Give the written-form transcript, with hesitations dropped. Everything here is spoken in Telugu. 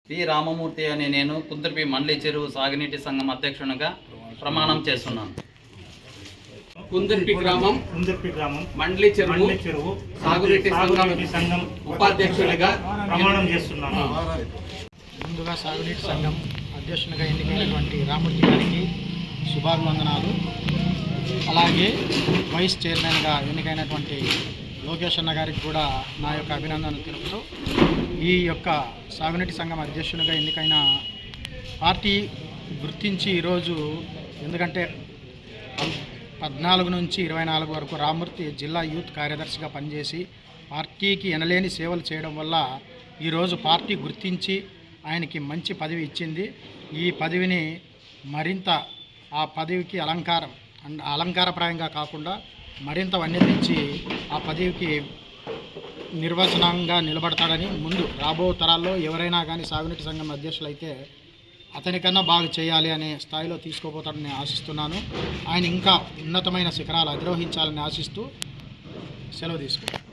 పి రామమూర్తి అనే నేను కుందుర్పి మండలి చెరువు సాగునీటి సంఘం అధ్యక్షునిగా ప్రమాణం చేస్తున్నాను. కుందుర్పి గ్రామం మండలి చెరువు సాగునీటి సంఘం ఉపాధ్యక్షునిగా ప్రమాణం చేస్తున్నాను. ముందుగా సాగునీటి సంఘం అధ్యక్షునిగా ఎన్నికైనటువంటి రామూర్తి గారికి శుభాభివందనాలు. అలాగే వైస్ చైర్మన్గా ఎన్నికైనటువంటి లోకేష్ అన్న గారికి కూడా నా యొక్క అభినందనలు తెలుపుతూ, ఈ యొక్క సాగునీటి సంఘం అధ్యక్షునిగా ఎన్నికైన పార్టీ గుర్తించి ఈరోజు, ఎందుకంటే 14 నుంచి 24 వరకు రామూర్తి జిల్లా యూత్ కార్యదర్శిగా పనిచేసి పార్టీకి ఎనలేని సేవలు చేయడం వల్ల ఈరోజు పార్టీ గుర్తించి ఆయనకి మంచి పదవి ఇచ్చింది. ఈ పదవిని మరింత ఆ పదవికి అలంకారప్రాయంగా కాకుండా మరింత వన్నె తెచ్చి ఆ పదవికి నిర్వచనంగా నిలబడతాడని, ముందు రాబో తరాల్లో ఎవరైనా కానీ సాగునీటి సంఘం అధ్యక్షులు అయితే అతనికన్నా బాగా చేయాలి అనే స్థాయిలో తీసుకోపోతాడని ఆశిస్తున్నాను. ఆయన ఇంకా ఉన్నతమైన శిఖరాలు అధిరోహించాలని ఆశిస్తూ సెలవు తీసుకుంటాను.